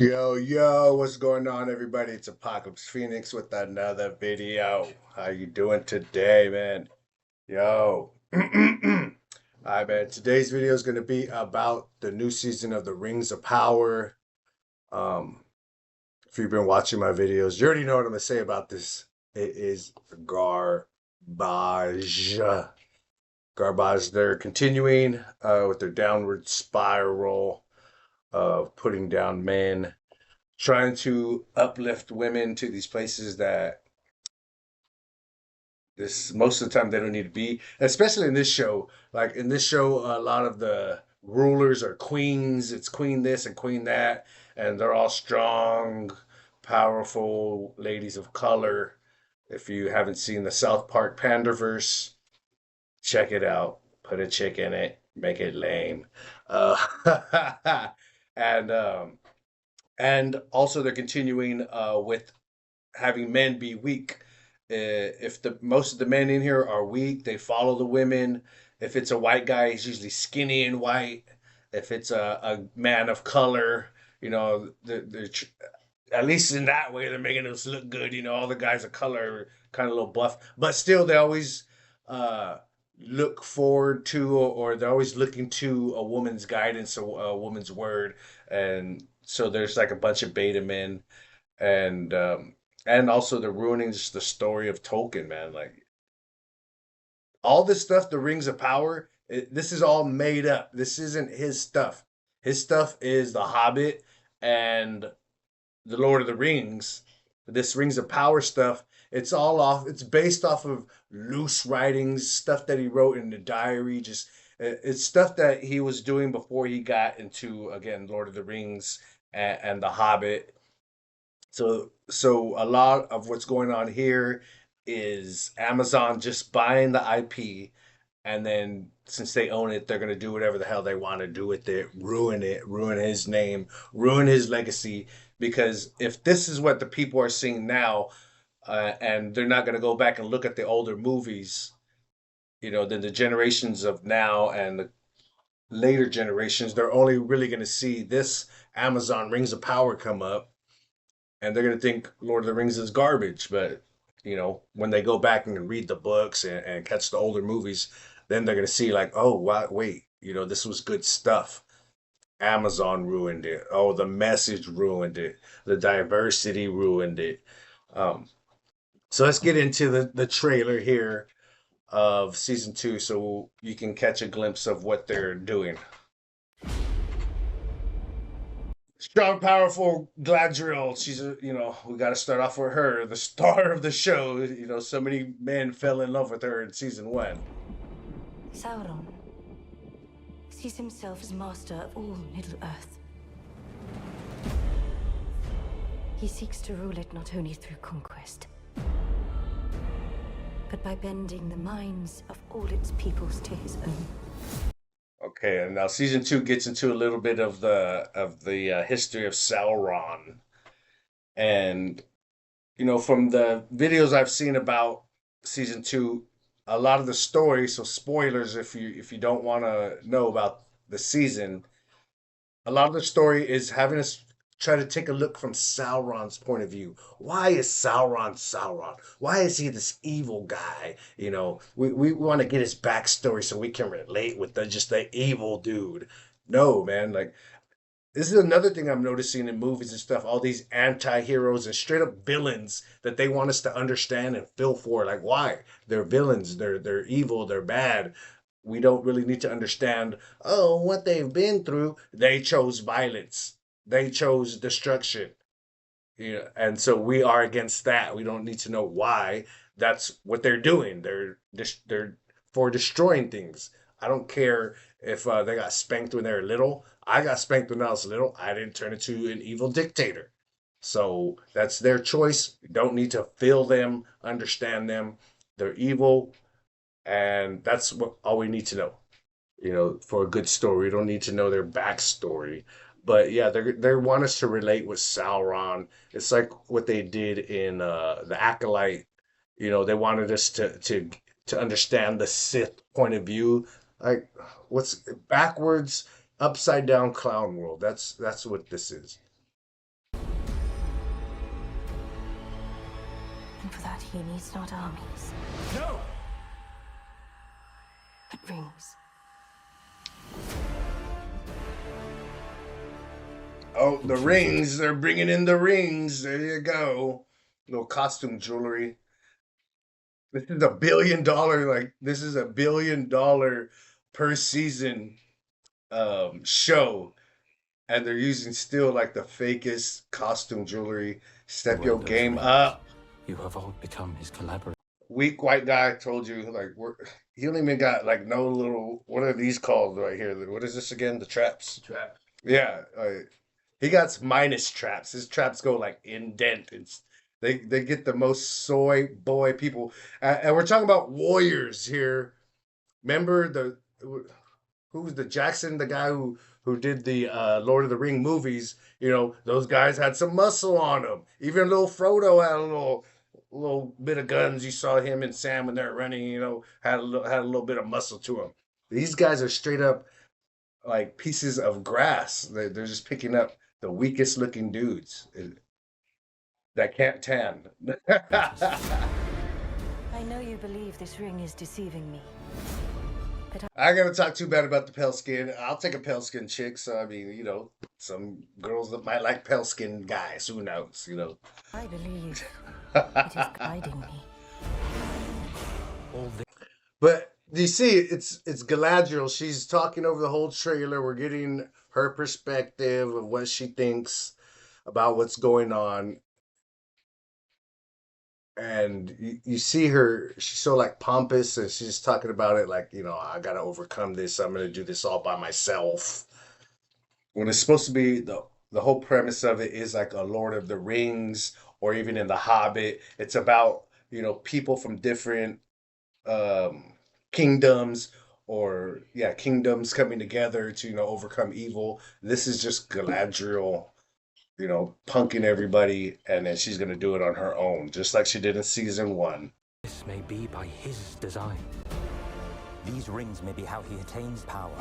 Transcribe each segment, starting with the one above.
Yo, what's going on, everybody? It's Apocalypse Phoenix with another video. How you doing today, man? Yo. All right, man. Today's video is going to be about the new season of the Rings of Power. Um, if you've been watching my videos, you already know what I'm going to say about this. It is garbage. Garbage. They're continuing with their downward spiral of putting down men, trying to uplift women to these places that this most of the time they don't need to be, especially in this show. Like in this show, a lot of the rulers are queens. It's queen this and queen that, and they're all strong, powerful ladies of color. If you haven't seen the South Park Panderverse, check it out. Put a chick in it, make it lame. And and also they're continuing with having men be weak. If the most of the men in here are weak, they follow the women. If it's a white guy, he's usually skinny and white. If it's a man of color, they're at least in that way they're making us look good. All the guys of color are kind of a little buff, but still they always uh, look forward to, or they're always looking to a woman's guidance, a woman's word, and so there's like a bunch of beta men, and also they're ruining just the story of Tolkien, man. Like all this stuff, the Rings of Power, this is all made up. This isn't his stuff. His stuff is The Hobbit and The Lord of the Rings. This Rings of Power stuff, it's all off. It's based off of loose writings, stuff that he wrote in the diary. Just it's stuff that he was doing before he got into again Lord of the Rings and The Hobbit. So a lot of what's going on here is Amazon just buying the IP, and then since they own it, they're gonna do whatever the hell they want to do with it, ruin his name, ruin his legacy. Because if this is what the people are seeing now, and they're not gonna go back and look at the older movies, then the generations of now and the later generations, they're only really gonna see this Amazon Rings of Power come up, and they're gonna think Lord of the Rings is garbage. But when they go back and read the books and catch the older movies, then they're gonna see like, oh, wow, wait, this was good stuff. Amazon ruined it. Oh, the message ruined it. The diversity ruined it. Um, so let's get into the trailer here of season two, so you can catch a glimpse of what they're doing. Strong, powerful Gladriel. She's we got to start off with her, the star of the show. So many men fell in love with her in season one. Sauron sees himself as master of all Middle-earth. He seeks to rule it not only through conquest, but by bending the minds of all its peoples to his own. Okay, and now season two gets into a little bit of the history of Sauron, and from the videos I've seen about season two, a lot of the story. So spoilers if you don't want to know about the season. A lot of the story is having us try to take a look from Sauron's point of view. Why is Sauron Sauron? Why is he this evil guy? We want to get his backstory so we can relate with just the evil dude. No, man, like this is another thing I'm noticing in movies and stuff. All these anti-heroes and straight up villains that they want us to understand and feel for. Like, why? They're villains. They're evil. They're bad. We don't really need to understand, oh, what they've been through. They chose violence. They chose destruction. And so we are against that. We don't need to know why. That's what they're doing. They're for destroying things. I don't care if they got spanked when they were little. I got spanked when I was little. I didn't turn into an evil dictator. So that's their choice. You don't need to feel them, understand them. They're evil, and that's what all we need to know. For a good story, we don't need to know their backstory. But yeah, they want us to relate with Sauron. It's like what they did in the Acolyte. They wanted us to understand the Sith point of view. Like what's backwards, upside down clown world. That's what this is. But he needs not armies, No! but rings. Oh, the rings. They're bringing in the rings. There you go. Little costume jewelry. This is $1 billion, this is $1 billion per season show. And they're using still like the fakest costume jewelry. Step your game up. You have all become his collaborator. Weak white guy told you like he only even got like no little, what are these called right here? What is this again? The traps? Trap. Yeah, he got minus traps. His traps go like indent. They get the most soy boy people, and we're talking about warriors here. Remember who's the Jackson, the guy who did the Lord of the Ring movies? You know, those guys had some muscle on them. Even little Frodo had a little bit of guns. You saw him and Sam when they're running. You know, had a little bit of muscle to them. These guys are straight up like pieces of grass. They're just picking up the weakest looking dudes that can't tan. I know you believe this ring is deceiving me. I gotta talk too bad about the pale skin. I'll take a pale skin chick. So I mean, you know, some girls that might like pale skin guys. Who knows? You know. I believe it is guiding me. But you see, it's Galadriel. She's talking over the whole trailer. We're getting her perspective of what she thinks about what's going on. And you see her, she's so like pompous, and she's talking about it like, you know, I gotta overcome this. I'm gonna do this all by myself. When it's supposed to be the whole premise of it is like a Lord of the Rings, or even in The Hobbit. It's about, you know, people from different kingdoms, or yeah, kingdoms coming together to, you know, overcome evil. This is just Galadriel, you know, punking everybody, and then she's gonna do it on her own, just like she did in season 1. This may be by his design. These rings may be how he attains power.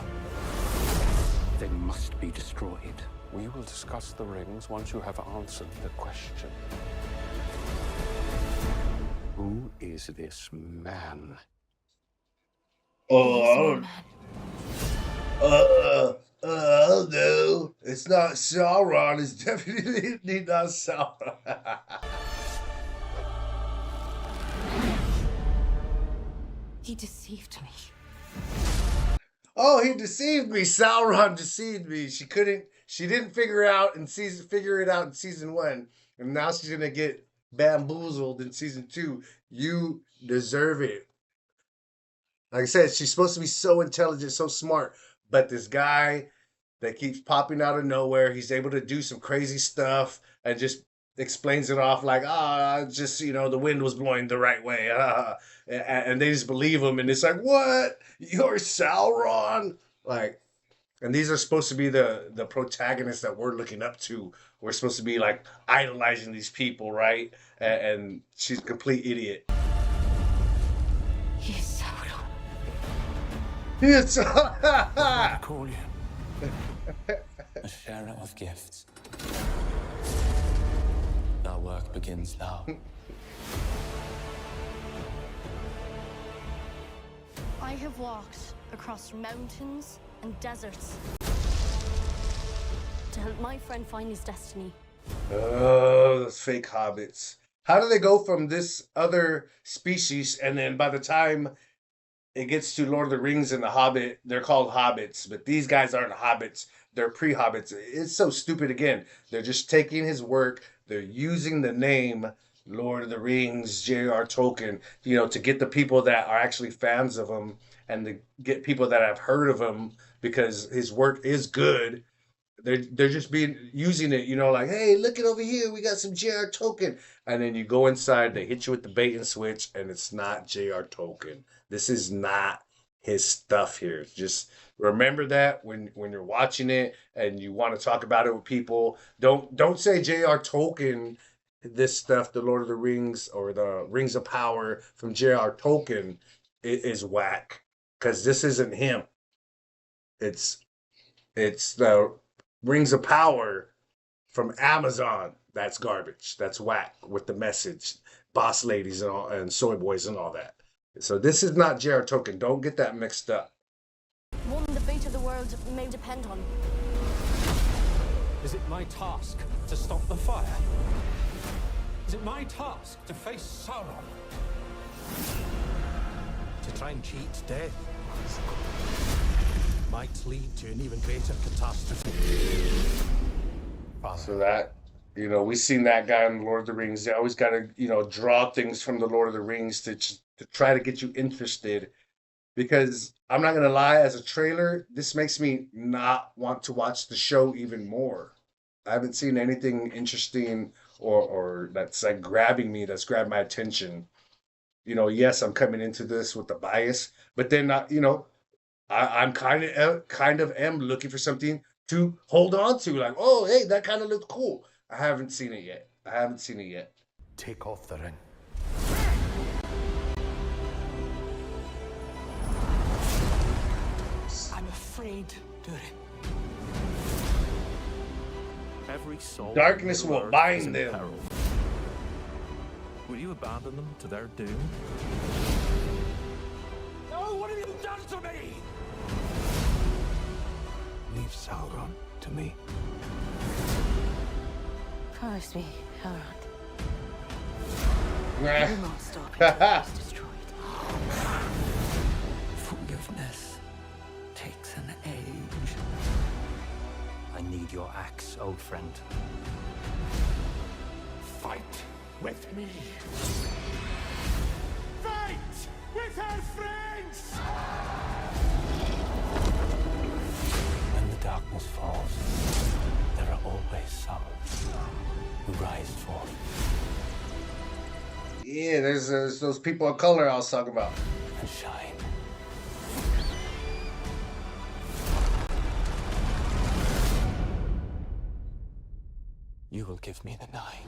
They must be destroyed. We will discuss the rings once you have answered the question. Who is this man? Oh, no, it's not Sauron. It's definitely not Sauron. He deceived me. Oh, he deceived me. Sauron deceived me. She didn't figure it out in season 1, and now she's gonna get bamboozled in season 2. You deserve it. Like I said, she's supposed to be so intelligent, so smart, but this guy that keeps popping out of nowhere, he's able to do some crazy stuff and just explains it off like, just, you know, the wind was blowing the right way. And they just believe him, and it's like, what? You're Sauron? Like, and these are supposed to be the protagonists that we're looking up to. We're supposed to be like idolizing these people, right? And she's a complete idiot. He's Sauron. It's I call you a sharer of gifts. Our work begins now. I have walked across mountains and deserts to help my friend find his destiny. Oh, those fake hobbits. How do they go from this other species, and then by the time it gets to Lord of the Rings and the Hobbit, they're called hobbits, but these guys aren't hobbits. They're pre-hobbits. It's so stupid again. They're just taking his work. They're using the name Lord of the Rings, J.R. Tolkien, you know, to get the people that are actually fans of him, and to get people that have heard of him because his work is good. They're just using it, you know, like, hey, look it over here, we got some J.R. Tolkien, and then you go inside, they hit you with the bait and switch, and it's not J.R. Tolkien. This is not his stuff here. Just remember that when you're watching it and you want to talk about it with people, don't say J.R. Tolkien. This stuff, the Lord of the Rings or the Rings of Power from J.R. Tolkien, is whack, because this isn't him. It's the Rings of Power from Amazon, that's garbage. That's whack with the message, boss ladies and all, and soy boys and all that. So this is not J.R. Tolkien. Don't get that mixed up. One the fate of the world may depend on. Is it my task to stop the fire? Is it my task to face Sauron? To try and cheat death might lead to an even greater catastrophe. Father, So that, we've seen that guy in Lord of the Rings. They always got to, draw things from the Lord of the Rings to try to get you interested. Because I'm not gonna lie, as a trailer, this makes me not want to watch the show even more. I haven't seen anything interesting or that's like grabbing me, that's grabbed my attention. Yes, I'm coming into this with the bias, but then not, I'm kind of am looking for something to hold on to. Like, oh, hey, that kind of looked cool. I haven't seen it yet. take off the ring. I'm afraid, Durin. Every soul. Darkness in will Middle-earth bind is in them. peril. Will you abandon them to their doom? No, what have you done to me? Leave Sauron to me. Promise me, Elrond. Nah. You will not stop until it is destroyed. Forgiveness takes an age. I need your axe, old friend. Fight with me. Fight with our friends! When the darkness falls, there are always some who rise forth. Yeah, there's those people of color I was talking about. And shine. You will give me the nine.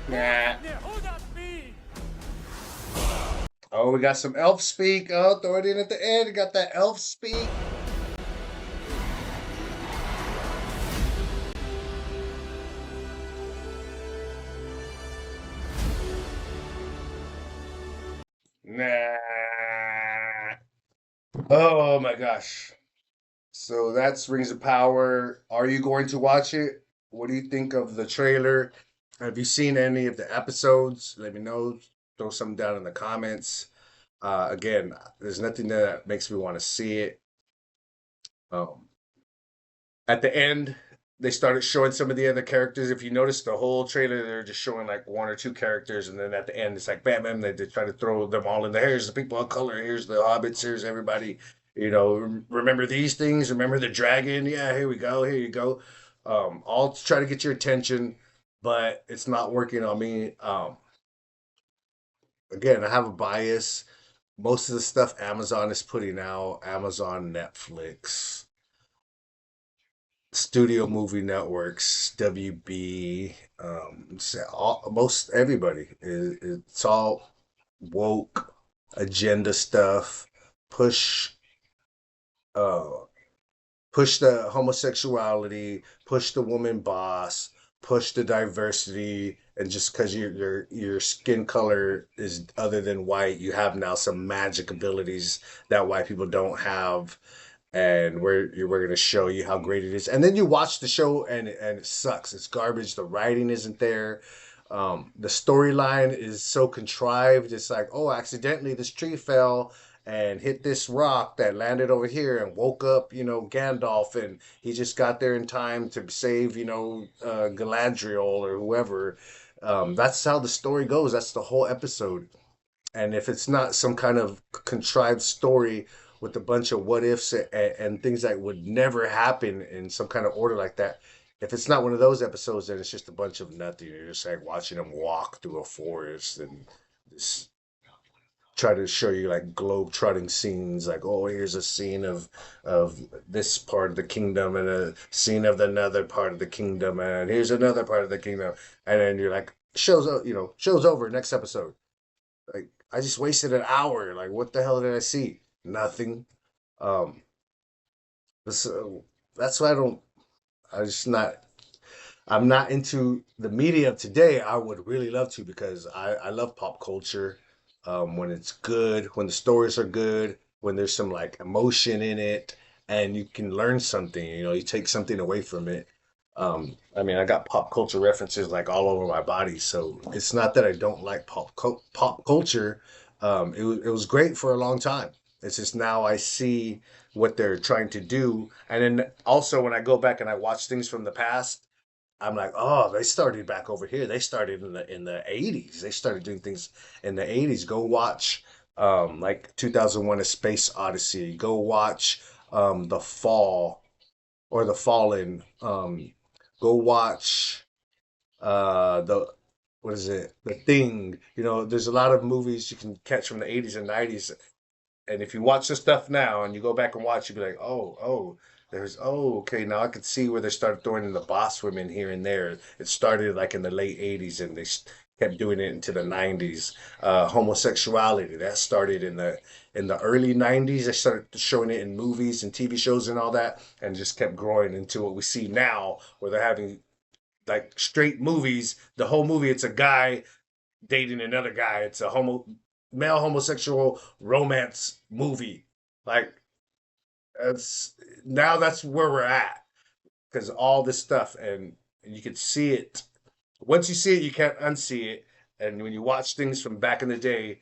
Nah. Oh, we got some elf speak. Oh, throw it in at the end. We got that elf speak. Nah. Oh my gosh. So that's Rings of Power. Are you going to watch it? What do you think of the trailer? Have you seen any of the episodes? Let me know. Throw something down in the comments. Again, there's nothing that makes me want to see it. At the end, they started showing some of the other characters. If you notice the whole trailer, they're just showing like one or two characters, and then at the end, it's like bam, bam. They try to throw them all in there. Here's the people of color. Here's the hobbits. Here's everybody. Remember these things. Remember the dragon. Yeah, here we go. Here you go. All to try to get your attention, but it's not working on me. Again, I have a bias. Most of the stuff Amazon is putting out, Amazon, Netflix, Studio Movie Networks, WB, most everybody it's all woke agenda stuff. Push the homosexuality, push the woman boss, push the diversity, and just because your skin color is other than white, you have now some magic abilities that white people don't have, and we're gonna show you how great it is. And then you watch the show and it sucks. It's garbage. The writing isn't there. The storyline is so contrived. It's like, oh, accidentally this tree fell and hit this rock that landed over here and woke up, Gandalf, and he just got there in time to save, Galadriel or whoever. That's how the story goes. That's the whole episode. And if it's not some kind of contrived story with a bunch of what ifs and things that would never happen in some kind of order like that, if it's not one of those episodes, then it's just a bunch of nothing. You're just like watching them walk through a forest and just try to show you like globe trotting scenes, like, oh, here's a scene of this part of the kingdom and a scene of another part of the kingdom, and here's another part of the kingdom, and then you're like, show's over, next episode. Like, I just wasted an hour. Like, what the hell did I see? Nothing. So that's why I just not, I'm not into the media of today. I would really love to because I love pop culture. When it's good, when the stories are good, when there's some like emotion in it, and you can learn something. You know, you take something away from it. I mean, I got pop culture references like all over my body, so it's not that I don't like pop culture. It was great for a long time. It's just now I see what they're trying to do, and then also when I go back and I watch things from the past. I'm like, oh, they started back over here. They started in the 80s. They started doing things in the 80s. Go watch like 2001: A Space Odyssey. Go watch The Fall or The Fallen. Go watch the what is it? The Thing. You know, there's a lot of movies you can catch from the 80s and 90s, and if you watch the stuff now and you go back and watch, you'll be like, okay, now I can see where they started throwing in the boss women here and there. It started like in the late 80s and they kept doing it into the 90s. Homosexuality, that started in the early 90s. They started showing it in movies and TV shows and all that, and just kept growing into what we see now, where they're having like straight movies. The whole movie, it's a guy dating another guy. It's a male homosexual romance movie. Like that's now that's where we're at because all this stuff and you can see it. Once you see it, you can't unsee it. And when you watch things from back in the day,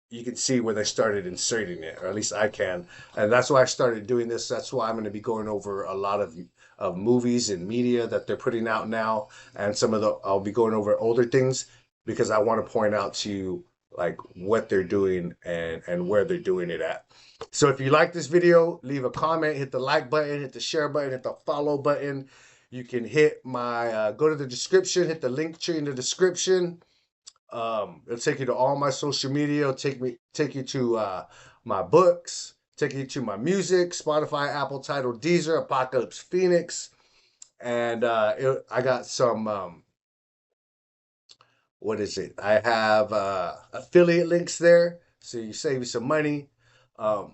you can see where they started inserting it, or at least I can. And that's why I started doing this. That's why I'm going to be going over a lot of movies and media that they're putting out now, and some of the I'll be going over older things because I want to point out to you like what they're doing and where they're doing it at. So if you like this video, leave a comment, hit the like button, hit the share button, hit the follow button. You can hit my go to the description, hit the link tree in the description. It'll take you to all my social media. It'll take you to my books, take you to my music, Spotify, Apple, Tidal, Deezer, Apocalypse Phoenix, and I got some. What is it? I have affiliate links there, so you save you some money. Um,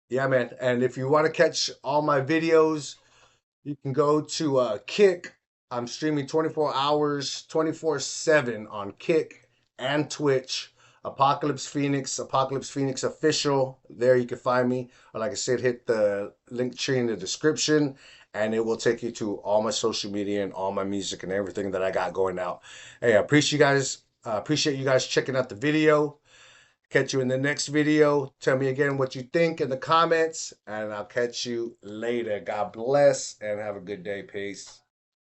yeah, man. And if you want to catch all my videos, you can go to Kick. I'm streaming 24 hours, 24/7 on Kick and Twitch. Apocalypse Phoenix Official. There you can find me. Or like I said, hit the link tree in the description and it will take you to all my social media and all my music and everything that I got going out. Hey, I appreciate you guys checking out the video. Catch you in the next video. Tell me again what you think in the comments, and I'll catch you later. God bless and have a good day. Peace.